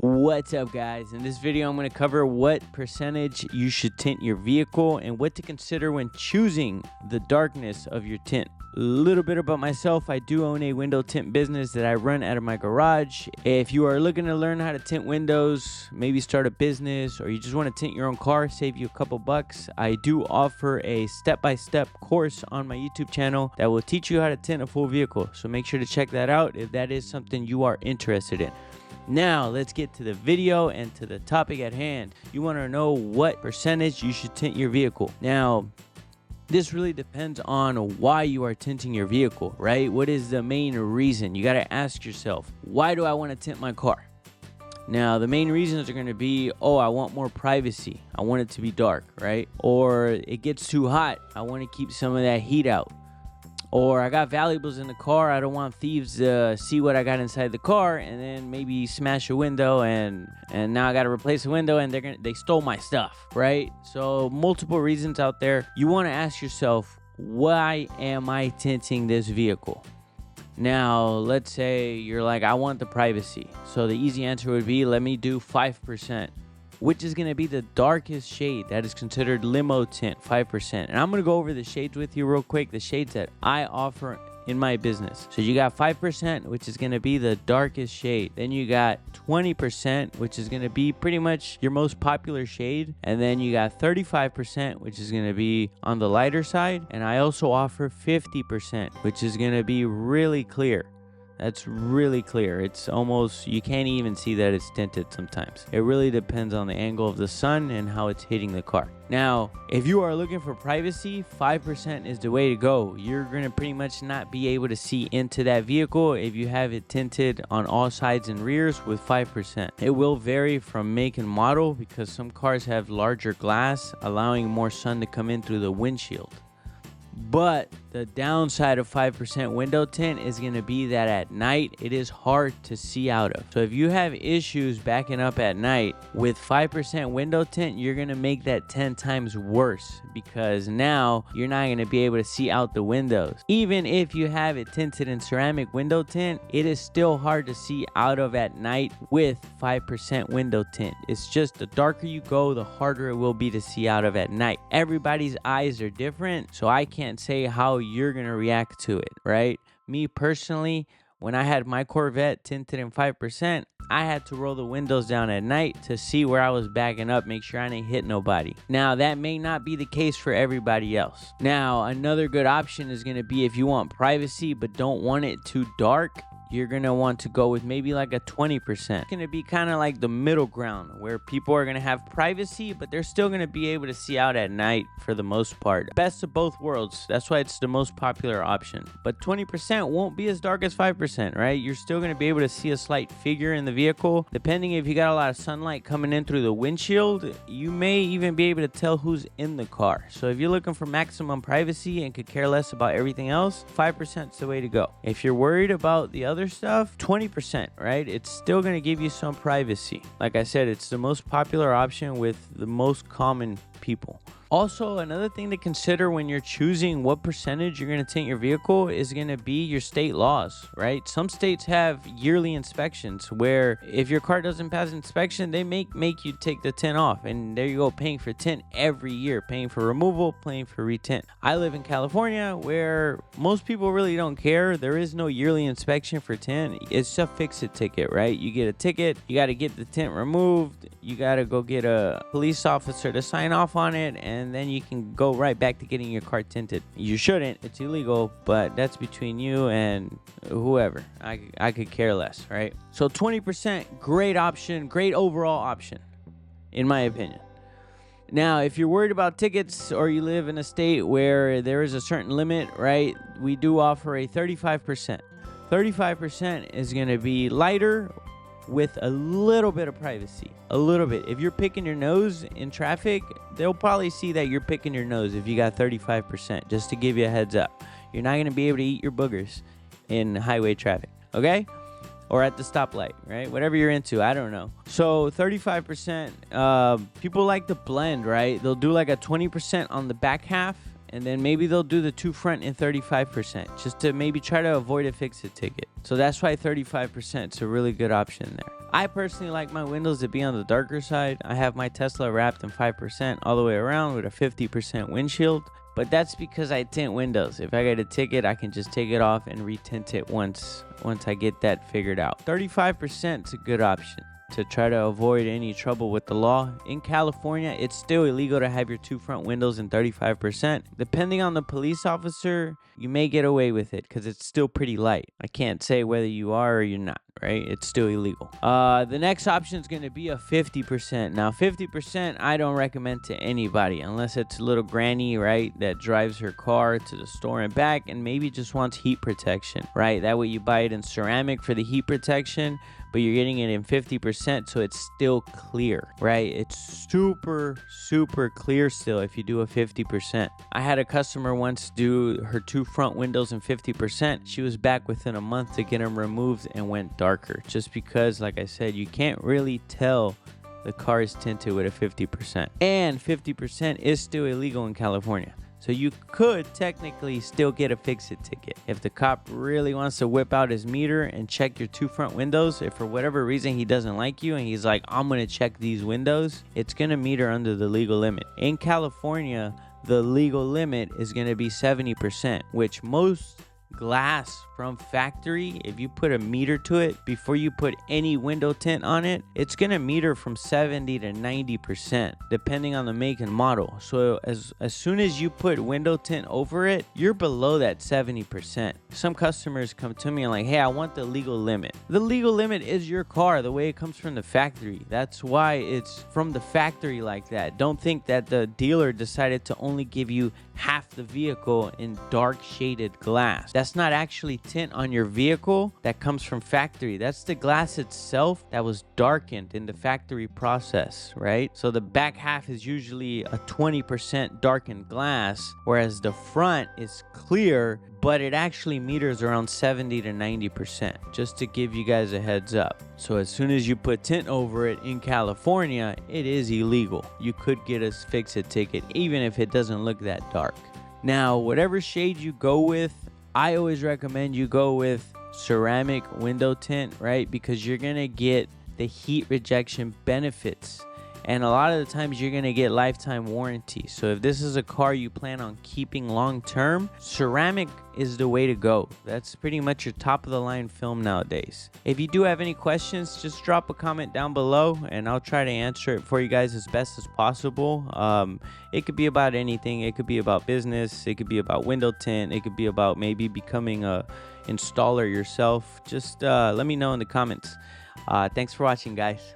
What's up, guys? In this video I'm going to cover what percentage you should tint your vehicle and what to consider when choosing the darkness of your tint. A little bit about myself: I do own a window tint business that I run out of my garage. If you are looking to learn how to tint windows, maybe start a business, or you just want to tint your own car, save you a couple bucks, I do offer a step-by-step course on my YouTube channel that will teach you how to tint a full vehicle. So make sure to check that out if that is something you are interested in. Now, let's get to the video and to the topic at hand. You want to know what percentage you should tint your vehicle. Now, this really depends on why you are tinting your vehicle, right? What is the main reason? You got to ask yourself, why do I want to tint my car? Now, the main reasons are going to be, I want more privacy. I want it to be dark, right? Or it gets too hot. I want to keep some of that heat out. Or I got valuables in the car. I don't want thieves to see what I got inside the car and then maybe smash a window and now I got to replace the window and they stole my stuff, right? So multiple reasons out there. You want to ask yourself, why am I tinting this vehicle? Now, let's say you're like, I want the privacy. So the easy answer would be, let me do 5%. Which is going to be the darkest shade. That is considered limo tint, 5%. And I'm going to go over the shades with you real quick, the shades that I offer in my business. So you got 5%, which is going to be the darkest shade. Then you got 20%, which is going to be pretty much your most popular shade. And then you got 35%, which is going to be on the lighter side. And I also offer 50%, which is going to be really clear. That's really clear. It's almost, you can't even see that it's tinted sometimes. It really depends on the angle of the sun and how it's hitting the car. Now, if you are looking for privacy, 5% is the way to go. You're going to pretty much not be able to see into that vehicle if you have it tinted on all sides and rears with 5%. It will vary from make and model because some cars have larger glass, allowing more sun to come in through the windshield. But the downside of 5% window tint is going to be that at night it is hard to see out of. So if you have issues backing up at night with 5% window tint, you're going to make that 10 times worse because now you're not going to be able to see out the windows. Even if you have it tinted in ceramic window tint, it is still hard to see out of at night with 5% window tint. It's just the darker you go, the harder it will be to see out of at night. Everybody's eyes are different, so I can't say how you're gonna react to it, right? Me personally, when I had my Corvette tinted in 5%, I had to roll the windows down at night to see where I was backing up, make sure I didn't hit nobody. Now, that may not be the case for everybody else. Now, another good option is gonna be if you want privacy but don't want it too dark, you're going to want to go with maybe like a 20%. It's going to be kind of like the middle ground where people are going to have privacy, but they're still going to be able to see out at night for the most part. Best of both worlds. That's why it's the most popular option. But 20% won't be as dark as 5%, right? You're still going to be able to see a slight figure in the vehicle. Depending if you got a lot of sunlight coming in through the windshield, you may even be able to tell who's in the car. So if you're looking for maximum privacy and could care less about everything else, 5% is the way to go. If you're worried about the other stuff, 20%, right? It's still going to give you some privacy. Like I said, it's the most popular option with the most common people. Also, another thing to consider when you're choosing what percentage you're going to tint your vehicle is going to be your state laws, right? Some states have yearly inspections where if your car doesn't pass inspection, they make you take the tint off. And there you go, paying for tint every year, paying for removal, paying for retint. I live in California where most people really don't care. There is no yearly inspection for tint. It's a fix-it ticket, right? You get a ticket, you got to get the tint removed, you got to go get a police officer to sign off on it, and then you can go right back to getting your car tinted. You shouldn't, it's illegal, but that's between you and whoever. I could care less, right? So 20%, great option, great overall option, in my opinion. Now, if you're worried about tickets or you live in a state where there is a certain limit, right, we do offer a 35%. 35% is going to be lighter with a little bit of privacy. A little bit. If you're picking your nose in traffic, they'll probably see that you're picking your nose if you got 35%, just to give you a heads up. You're not going to be able to eat your boogers in highway traffic, okay? Or at the stoplight, right? Whatever you're into, I don't know. So 35%, people like to blend, right? They'll do like a 20% on the back half and then maybe they'll do the two front in 35% just to maybe try to avoid a fix-it ticket. So that's why 35% is a really good option there. I personally like my windows to be on the darker side. I have my Tesla wrapped in 5% all the way around with a 50% windshield. But that's because I tint windows. If I get a ticket, I can just take it off and retint it once I get that figured out. 35% is a good option to try to avoid any trouble with the law. In California, it's still illegal to have your two front windows in 35%. Depending on the police officer, you may get away with it because it's still pretty light. I can't say whether you are or you're not, right? It's still illegal. The next option is going to be a 50%. Now, 50% I don't recommend to anybody unless it's a little granny, right, that drives her car to the store and back and maybe just wants heat protection, right? That way you buy it in ceramic for the heat protection, but you're getting it in 50%, so it's still clear, right? It's super clear still if you do a 50%. I had a customer once do her two front windows in 50%. She was back within a month to get them removed and went darker, just because, like I said, you can't really tell the car is tinted with a 50%. And 50% is still illegal in California. So you could technically still get a fix-it ticket. If the cop really wants to whip out his meter and check your two front windows, if for whatever reason he doesn't like you and he's like, I'm going to check these windows, it's going to meter under the legal limit. In California, the legal limit is going to be 70%, which most glass from factory, if you put a meter to it before you put any window tint on it, it's gonna meter from 70 to 90% depending on the make and model. So as soon as you put window tint over it, you're below that 70%. Some customers come to me and like, hey, I want the legal limit. The legal limit is your car, the way it comes from the factory. That's why it's from the factory like that. Don't think that the dealer decided to only give you half the vehicle in dark shaded glass. That's not actually tint on your vehicle that comes from factory. That's the glass itself that was darkened in the factory process, right? So the back half is usually a 20% darkened glass, whereas the front is clear, but it actually meters around 70 to 90%, just to give you guys a heads up. So as soon as you put tint over it in California, it is illegal. You could get a fix-it ticket even if it doesn't look that dark. Now, whatever shade you go with, I always recommend you go with ceramic window tint, right? Because you're gonna get the heat rejection benefits. And a lot of the times you're going to get lifetime warranty. So if this is a car you plan on keeping long term, ceramic is the way to go. That's pretty much your top of the line film nowadays. If you do have any questions, just drop a comment down below and I'll try to answer it for you guys as best as possible. It could be about anything. It could be about business. It could be about window tint. It could be about maybe becoming a installer yourself. Just let me know in the comments. Thanks for watching, guys.